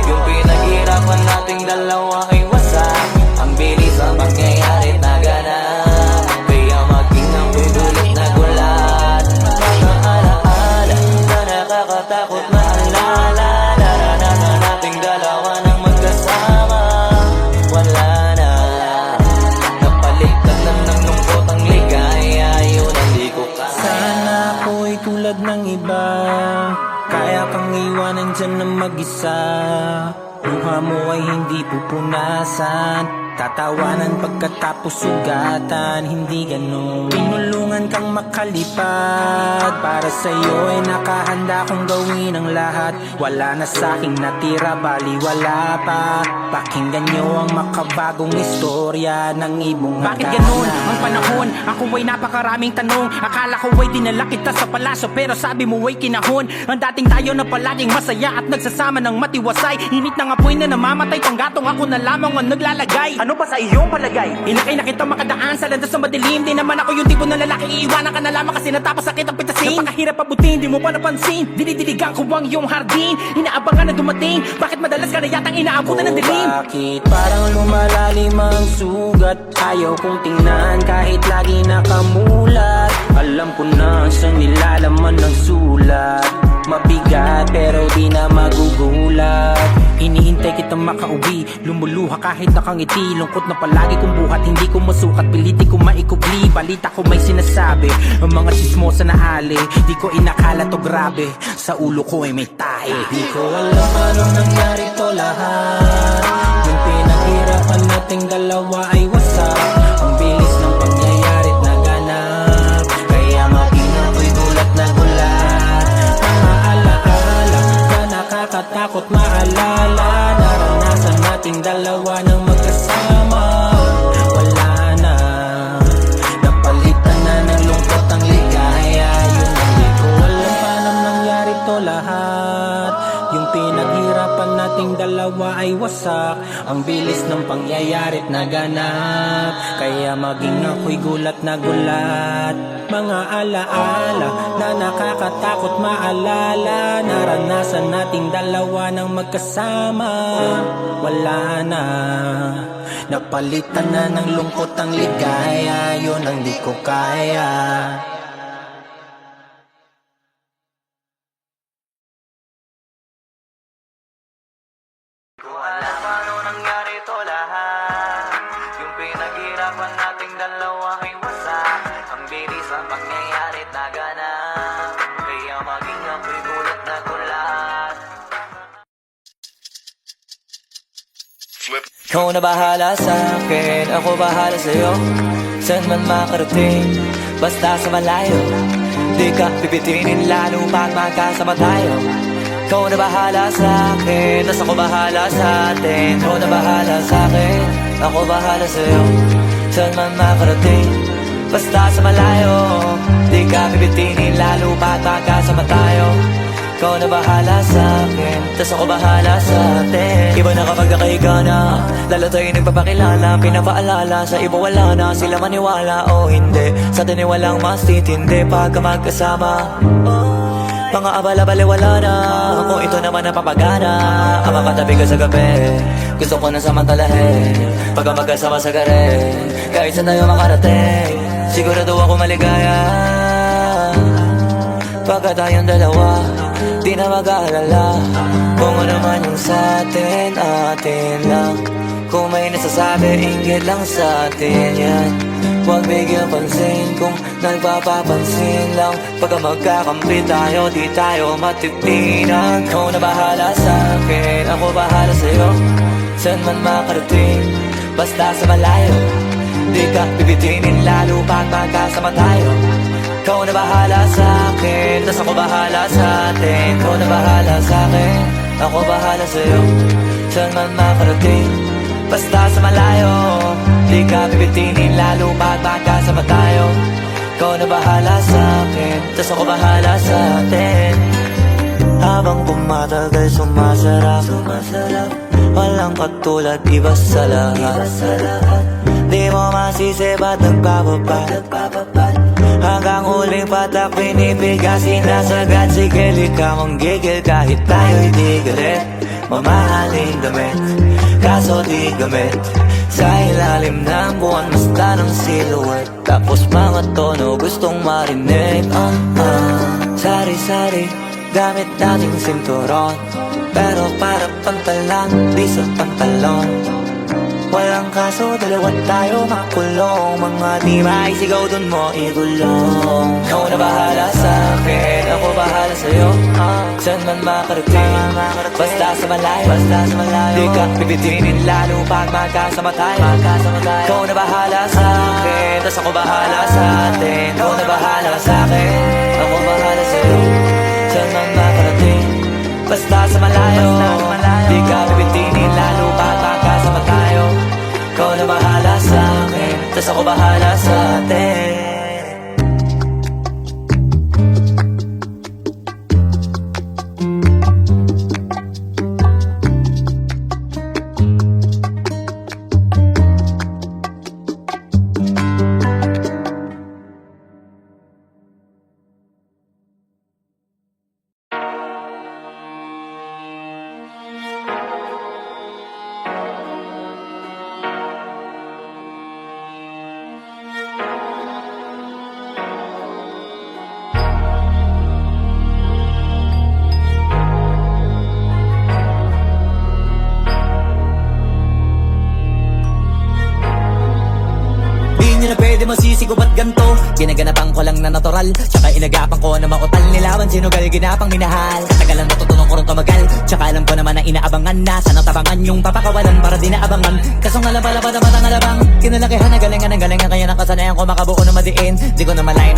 Yung pinaghirapan nating dalawa ay wasak. Ang bilis ang pangyayari na ganap, kaya maging ang pidulit na gulat. Mga alaala na nakakatakot maalala. Naranasan nating dalawa nang magkasama. Wala na, napalitan na ng lungkot ang ligaya. Yun ang di ko kaya. Sana ako'y tulad ng iba, kaya kang iwanan dyan na mag-isa. Luha mo ay hindi pupunasan, tatawanan pagkatapos sugatan. Hindi ganon, pinulungan kang makalipad. Para sa'yo ay nakahanda kong gawin ang lahat. Wala na sa'king natira, bali wala pa. Pakinggan nyo ang makabagong istorya ng ibong hagdanan. Bakit ganun ang panahon? Ako ay napakaraming tanong. Akala ko ay dinala kita sa palaso, pero sabi mo ay kinahon. Ang dating tayo na palaging masaya at nagsasama ng matiwasay. Init ng apoy na namamatay, panggatong ako na lamang ang naglalagay. Ano ba sa iyong palagay? Inakay na kita makadaan sa landas sa madilim. Di naman ako yung tipo na lalaki, iiwanan ka na lamang kasi natapos sakit ang pitasin. Napakahirap pabutin, di mo pa napansin. Dinidiligan ko ang iyong hardin, inaabangan na dumating. Bakit madalas ka na yatang inaabutan ng dilim? Bakit parang lumalalim ang sugat? Ayaw kong tingnan kahit lagi nakamulat. Alam ko na sa nilalaman ng sulat. Mabigat pero di na magugulat. Hinihintay kitang makauwi, lumuluha kahit nakangiti. Lungkot na palagi kong buhat, hindi ko masukat. Piliti ko maikubli, balita ko may sinasabi. Ang mga sismosa na ali, di ko inakala to grabe. Sa ulo ko ay may tae. Di ko alam paano nangyari to lahat. Yung pinaghirapan nating dalawa ay wasak. Ang bilis ng pangyayari't naganap, kaya maging ako'y gulat na gulat. Mga alaala na nakakatakot maalala. Naranasan nating dalawa ng magkasama. Wala na, napalitan na ng lungkot ang ligaya. Yun ang di ko alam paano nangyari to lahat. Yung pinaghirapan nating dalawa ay wasak. Ang bilis ng pangyayari't naganap, kaya maging ako'y gulat na gulat. Mga alaala na nakakatakot maalala. Naranasan nating dalawa ng magkasama. Wala na, napalitan na ng lungkot ang ligaya. Yun ang di ko kaya. Ko alam paano nangyari ito lahat. Yung pinaghirapan nating dalawa ay wasak. Ang bilis ang pangyayari at naganap, kaya maging ako'y gulat na gulat. Flip. Ikaw na bahala sa akin, ako bahala sa'yo. Saan man makarating, basta sa malayo. Di ka pipitinin lalo pag magkasama tayo. Ikaw na bahala sa akin, tas ako bahala sa atin. Ikaw na bahala sa akin, ako bahala sa'yo. Saan man makarating, basta sa malayo. Di ka pipitinin lalo pag magkasama tayo. Ikaw na bahala sa akin, tas ako bahala sa atin. Iba na kapag nakahiga na, lalo tayo nagpapakilala. Pinapaalala sa iba wala na, sila maniwala o hindi. Sa atin ay walang mas titindi pagka magkasama. Mga abala-bali wala na, kung ito naman ang papagana. Ang makatabi ka sa gabi, gusto ko na samantalahin. Pagka magkasama sa gare, kahit saan tayo makarating, sigurado ako maligaya. Pagka tayong dalawa, di na mag-aalala kung ano man yung sa atin, atin lang. Kung may nasasabi, inggit lang sa atin yan. Huwag bigyan pansin kung nagpapapansin lang. Pagka magkakampi tayo, di tayo matitinan. Ikaw na bahala sa akin, ako bahala sa'yo. Saan man makarating, basta sa malayo. Di ka pipitinin lalo pag magkasama tayo. Ikaw na bahala sa akin, tas ako bahala sa atin. Ikaw na bahala sa akin, ako bahala sa'yo. Saan man makarating, basta sa malayo. Di ka pipitinin lalo pag magkasama tayo. ikaw na bahala sa akin, tas ako bahala sa atin. Habang tumatagal sumasarap, walang katulad, iba sa lahat. Di mo masisi ba't nagpapapad, hanggang huling patak pinipigas, sinasagad. Sige, lika mong gigil kahit tayo'y di galit. Mamahaling damit, kaso di gamit. Sa ilalim ng buwan, basta ng silhouette. Tapos mga tono gustong marinig. Sari-sari, gamit nating sinturon, pero para pantalan, di sa pantalon. Walang kaso, dalawa tayo makulong. Mga di maisigaw dun mo igulong. Ikaw na bahala sa akin, ako bahala sa'yo. Saan man makarating, basta sa malayo. Di ka pipitinin lalo pag magkasama tayo. Ikaw na bahala sa akin, tas ako bahala sa atin. Ikaw na bahala sa akin, ako bahala sa'yo. Saan man makarating, basta sa malayo. Di ka pipitinin lalo pag magkasama tayo. Ikaw na bahala sa akin, tas ako bahala sa atin. Masisigo ba't ganto? Ginaganapan ko lang na natural, tsaka inagapan ko na mautal nilaban. Sinugal ginapang minahal, katagalan natutunan ko rin tumagal. Tsaka alam ko naman na inaabangan na sana tabangan yung papakawalan para di naabangan. Kaso nga labalaba na matang alabang kinalakihan na galingan ng galingan, kaya nakasanayan ko makabuo na madiin. Di ko na malayo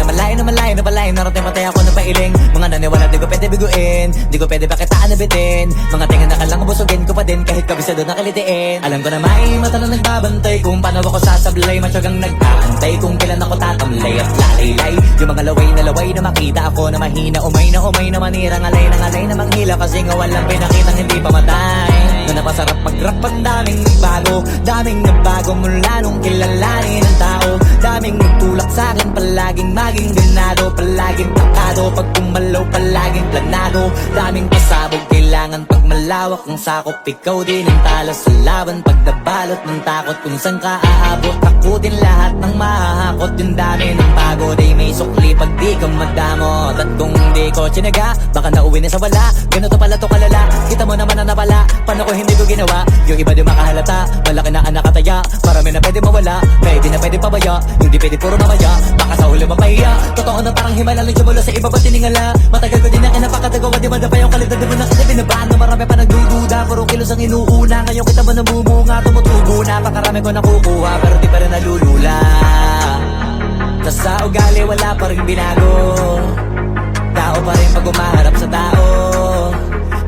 narating matay ako na pailing. Mga naniwala di ko pwede biguin, di ko pwede pakitaan na bitin. Mga tinga na kalang busugin ko pa din kahit kabisado na kalitiin. Alam ko na may mata na nagbabantay kung paano ako sasablay. Matyagang nag-aantay kung kailan ako tatamlay at lalaylay. Yung mga laway na makita ako na mahina, umay na manirang alay na manghila. Kasi nga walang pinakitang hindi pamatay. Na napasarap mag-rap, ang daming nagbago mula nung kilalanin ng tao. Daming nagtulak sa'kin, palaging maging ganado, palaging takado, pag kumalaw palaging planado. Daming pasabog, kailangan pag malawak ang sakop. Ikaw din ang talo sa laban, pag nabalot ng takot kung saan ka aabot. Ako din lahat ng mahahakot, yung dami ng pagod ay may sukli pag di ka madamot. At kung di ko tsinaga, baka nauwi na sa wala. Ganito pala to kalala, kita mo naman na napala. Paano ko hindi ko ginawa, yung iba di makahalata. Malaki na anak kataya, marami na pwede mawala. Pwede na pwede pabaya, hindi pwede puro mamaya. Baka sa huli mapahiya, totoo na parang himala lang mula sa iba ba tiningala. Matagal ko din na kinapakatagawa, di madapa yung kalidad. Di mo na kasi binabaan na marami pa nagdududa. Puro kilos ang inuuna, ngayon kita mo namumunga. Tumutubo na, pakarami ko nakukuha, pero di pa rin nalulula. Tas sa ugali wala pa rin binago, tao pa rin pag umaharap sa tao.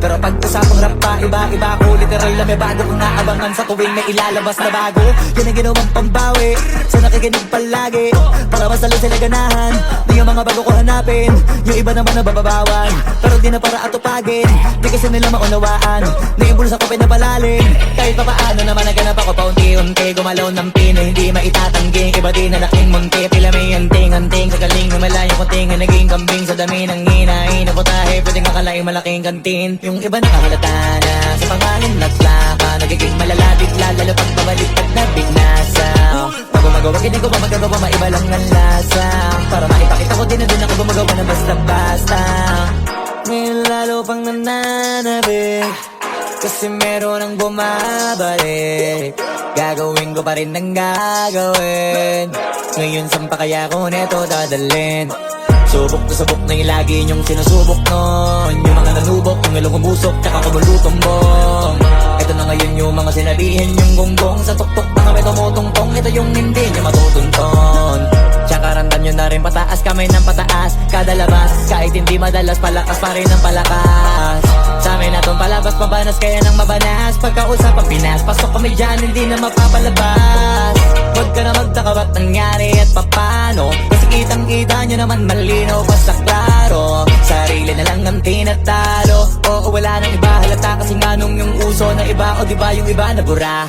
Pero pag usapang rap pa, iba ko literal na may bago kong naabangan sa tuwing may ilalabas na bago. Yan ang ginawang pambawi sa nakikinig palagi, para masalo sila ganahan. Di yung mga bago ko hanapin, yung iba naman nabababawan, pero di na para atupagin. Di kasi nila maunawaan, naimbulsa ko pinapalalim. Kahit pa paano naman naganap ako paunti-unti, gumalaw ng pino, hindi maitatanggi. Iba din na laking munti, tila may anting-anting. Sa galing na malayong kunting, naging kambing sa dami ng hinahin. Naputahe, pwedeng akalaing malaking kantin. Yung iba nakahalata na sa pangalan naglaka, nagiging malala bigla, lalo pag babalik at nabignasa. Pag gumagawa, hindi ko ba magagawa, maiba lang ang lasa. Para maipakita ko din na din ako gumagawa na basta-basta. Ngayon lalo pang nananabik, kasi meron ang bumabalik. Gagawin ko pa rin ang gagawin. Ngayon saan pa kaya ko neto dadalhin? Subok na yung lagi niyong sinusubok nun. Yung mga nanubok, yung ilong umusok, tsaka kumulutumbong. Ito na ngayon yung mga sinabihin yung gonggong. Sa tuktok na kami tumutungtong, ito yung hindi niya matutunton. Tsaka randan nyo na rin pataas, kamay ng pataas. Kada labas, kahit hindi madalas, palakas pa rin ang palakas. Sa amin na itong palabas, mabanas kaya nang mabanas. Pagkausap ang Pinas, pasok kami dyan, hindi na mapapalabas. Huwag ka na magtaka ba't nangyari at papano, kasi kitang kita nyo naman malinaw pa sa klaro. Sarili na lang ang tinatalo, oo wala nang iba, halata kasi manong yung uso na iba, o diba yung iba na bura.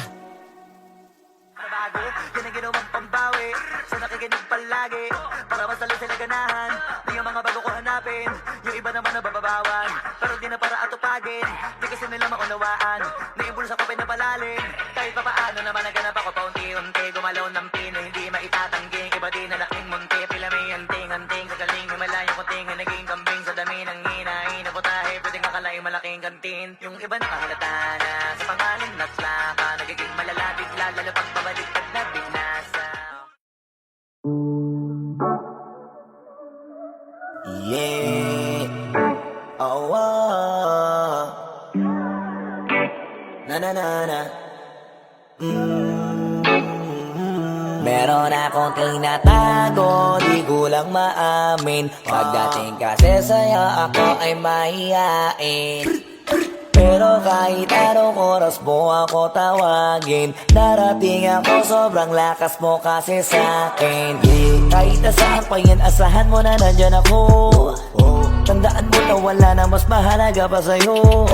Bago, yan ang ginawang pambawi sa nakikinig palagi, para masali sila ganahan. Di ang mga bago ko hanapin, yung iba naman nabababawan, pero di na para atupagin. Di kasi nila maunawaan, naimbulsa ko pinapalalim. Kahit papaano naman naganap ako paunti-unti, gumalaw ng pino, hindi maitatangging. Iba din na laking munti, pila may anting-anting, kagaling himalayo kuting, naging kambing sa dami ng hinahin. Naputahe, pwedeng akalain malaking kantin. Yung iba nakahalata na sa pangalan na slaka, nagiging malala bigla, lalo pag pabalik pag nabinasa. Yeah. Oh, oh. Na na na na. Meron akong tinatago, di ko lang maamin. Pagdating kasi sa'yo, ako ay mahihain. Pero kahit anong oras mo ako tawagin, darating ako, sobrang lakas mo kasi sa'kin. Kahit nasaan pa yan, asahan mo na nandyan ako. Tandaan mo na wala na mas mahalaga pa sa'yo.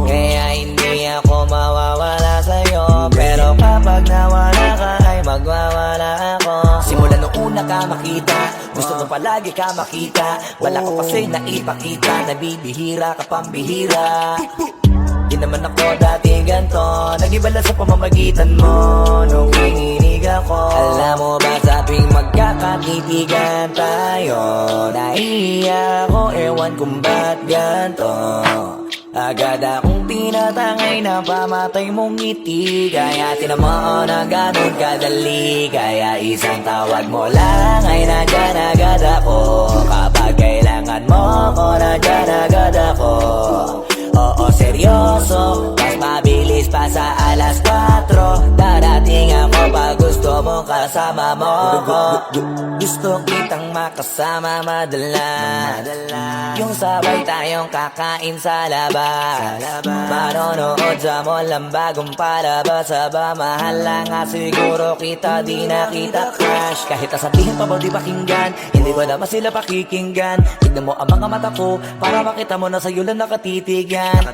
Kaya hindi ako mawawala sa'yo, pero kapag nawala ka ay magwawala ako. Simula nung una ka makita, gusto ko palagi ka makita. Wala ko kasi naipakita, nabibihira ka pambihira. Di naman ako dati ganto, nag-iba lang sa pamamagitan mo nung kininig ako. Alam mo ba sa tuwing magkakatitigan tayo, naiiyak ako, ewan kung ba't ganto. Agad akong tinatangay na pamatay mong ngiti, kaya tinamaan na ganun kadali. Kaya isang tawag mo lang ay nandyan agad ako. Kapag kailangan mo ko, nandyan agad ako. Oo, seryoso, mas mabilis pa sa alas 4. Darating ako pag gusto mo kasama mo ko. Gusto kitang makasama madalas, yung sabay tayong kakain sa labas, manonood sa mall ang bagong palabas. Aba, mahal lang nga siguro kita, di na kita crush. Kahit nasabihin pa ba di pakinggan, hindi ba naman sila pakikinggan. Tignan mo ang mga mata ko, para makita mo na sa'yo lang nakatitigan.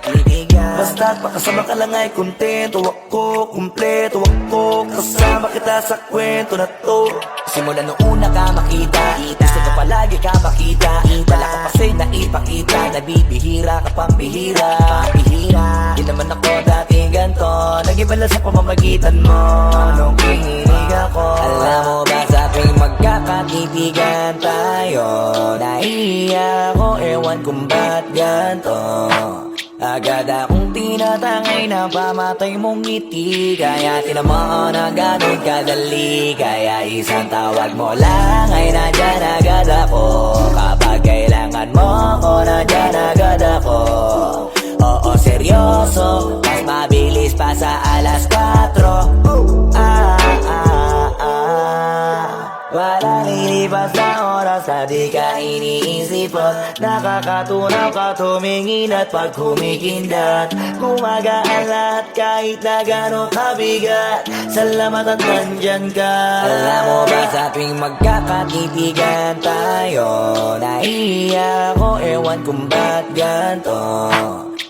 Basta't pakasama ka lang ay kontento ako, kumpleto ako, kasama kita sa kwento na to. Simula nung una ka makita, gusto ko palagi ka makita. Wala ka kasi naipakita, nabibihira ka pambihira. Di naman ako dati ganto, nag-iba lang sa pamamagitan mo nung kininig ako. Alam mo ba sa tuwing magkakatitigan tayo, naiiyak ako, ewan kung ba't ganto. Agad akong tinatangay na pamatay mong ngiti, kaya tinamaan na ganun kadali. Kaya isang tawag mo lang ay nandyan agad ako. Kapag kailangan mo ko, nandyan agad ako. Oo, seryoso, mas mabilis pa sa alas 4. Wala lilipas na oras na di ka iniisip at nakakatunaw ka tumingin at pag humikindat, gumagaan lahat kahit na gano'ng kabigat. Salamat at nandyan ka. Alam mo ba sa tuwing magkakatitigan tayo, naiiyak ako, ewan kung ba't ganto.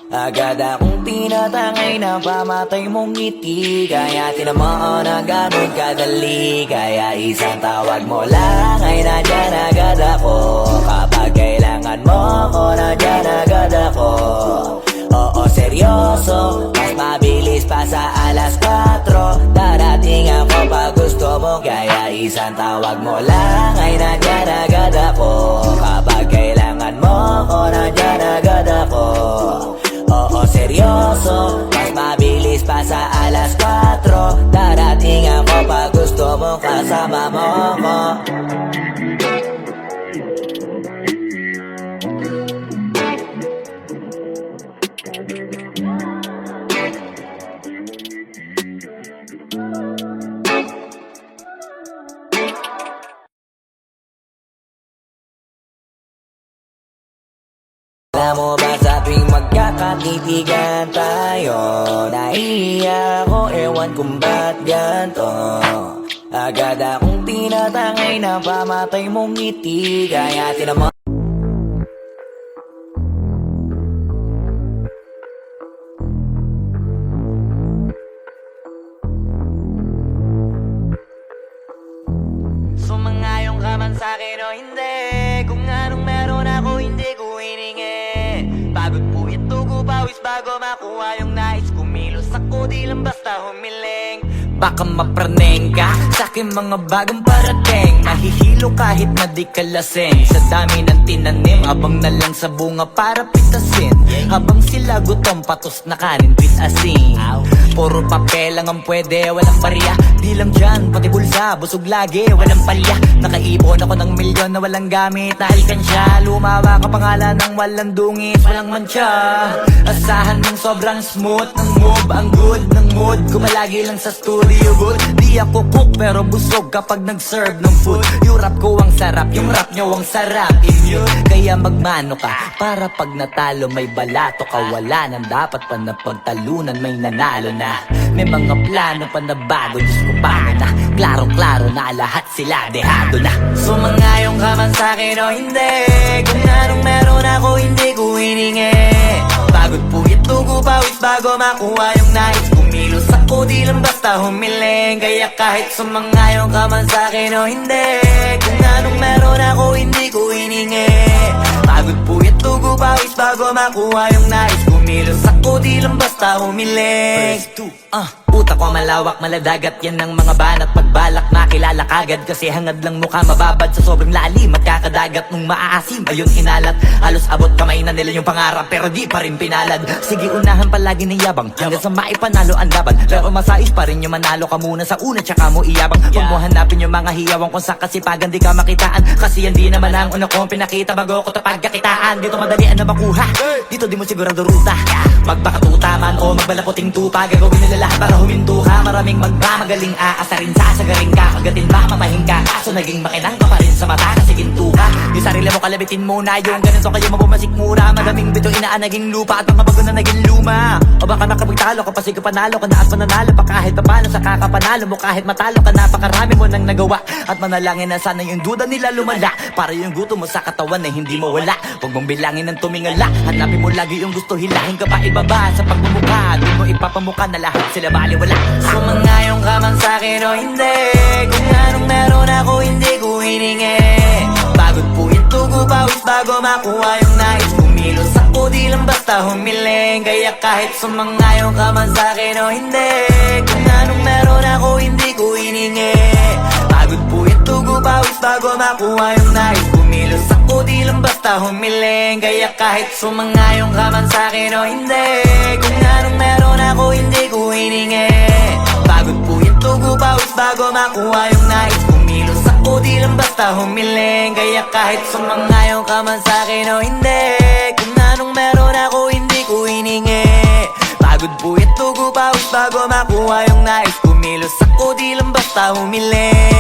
Agad akong tinatangay na pamatay mong ngiti, kaya tinamaan na ganun kadali. Kaya isang tawag mo lang ay nandyan agad ako. Kapag kailangan mo ko, nandyan agad ako. Oo, seryoso, mas mabilis pa sa alas 4. Darating ako pag gusto mo, kaya isang tawag mo lang ay nandyan agad ako. Kapag kailangan mo ko, nandyan agad ako. Oo, seryoso, mas mabilis pa sa alas 4. Darating ako pag gusto mo kasama mo ko. Alam mo ba sa tuwing magkakatitigan tayo, naiiyak ako, ewan kung ba't ganto. Agad akong tinatangay na pamatay mong ngiti. Kaya tinamo Sumangayong ka man sa'kin o hindi, kung anong meron ako hindi ko hiningi. Pagod puyat tugo pawis bago makuha yung nais. Kumilos ako di lang basta humiling. Baka mapraneng ka sa'kin mga bagong parating. Mahihilo kahit na di ka lasing. Sa dami ng tinanim, abang na lang sa bunga para pitasin. Habang sila gutom, patos na kanin with asin. Puro papel lang ang pwede, walang barya. Di lang dyan, pati bulsa, busog lagi, walang palya. Nakaipon ako ng milyon na walang gamit na alkansya. Lumawa ka pangalan ng walang dungis, walang mancha. Asahan mong sobrang smooth ng move, ang good ng mood. Kumalagi lang sa studio good. Di ako cook pero busog kapag nag-serve ng food. Yung rap ko ang sarap, yung rap nyo ang sarap. Immune, kaya magmano ka para pag natalo may balato ka. Wala nang dapat pa na pagtalunan, may nanalo na. May mga plano pa na bago, Diyos ko paano na. Klarong-klaro na lahat sila dehado na. Sumangayong ka man sa'kin o hindi, kung anong meron ako hindi ko hiningi. Pagod puyat tugo pawis bago makuha yung nais. Kumilos ako di lang basta humiling. Kaya kahit sumangayong ka man sa'kin o hindi, kung anong meron ako hindi ko hiningi. Pagod puyat tugo pawis bago makuha yung nais. Kumilos ako di lang basta humiling. Utak ko malawak, maladagat yan ng mga banat. Pagbalak makilala kagad kasi hangad lang mukha mababad sa sobrang lalim at kakadagat nung maaasim. Ayun inalat, halos abot kamay na nila yung pangarap pero di pa rin pinalad. Sige unahan palagi ng yabang hanggang sa maipanalo ang laban. Pero masais pa rin yung manalo ka muna sa una tsaka mo iyabang. Huwag mo hanapin yung mga hiyawang kung sa kasipagan di ka makitaan. Kasi yan di naman ang una kong pinakita bago ko tapagkakitaan. Dito madalian na makuha, dito di mo sigurado ruta. Magpakatuta man o magbalaputing tupa, gagawin nila lahat para huminto ka. Maraming magmamagaling aasarin sasagaring ka. Kagatin mamamahing ka, kaso naging makinang ka pa rin sa mata kasi ginto ka. Yung sarili mo kalabitin muna, yung ganito kayo mabumasik mura. Madaming bito inaan naging lupa at mga bago na naging luma. O baka makapagtalo ka pa sige panalo ka na at mananalo pa kahit papano sa kakapanalo mo. Kahit matalo ka napakarami mo nang nagawa at manalangin na sana yung duda nila lumala para yung gutom mo sa katawan na hindi mo wala. Huwag mong bilangin ng tumingala, hanapin mo lagi yung gusto, hilahin ka pa ibaba sa pagmumukha. Di mo ipapamukha na lahat sila baliwala. Sumangayong ka man sa'kin o hindi, kung anong meron ako hindi ko hiningi. Pagod puyat tugo pawis bago makuha yung nais. Kumilos ako di lang basta humiling. Kaya kahit sumangayong ka man sa'kin o hindi, kung anong meron ako hindi ko hiningi. Pagod puyat tugo pawis bago makuha yung nais. Kumilos ako di lang basta humiling. Kaya kahit sumangayong ka man sa'kin o hindi, kung anong meron ako hindi ko hiningi. Pagod puyat tugo pawis bago makuha yung nais. Kumilos ako di lang basta humiling. Kaya kahit sumangayong ka man sa'kin o hindi, kung anong meron ako hindi ko hiningi. Pagod puyat tugo pawis bago makuha yung nais. Kumilos ako di lang basta humiling.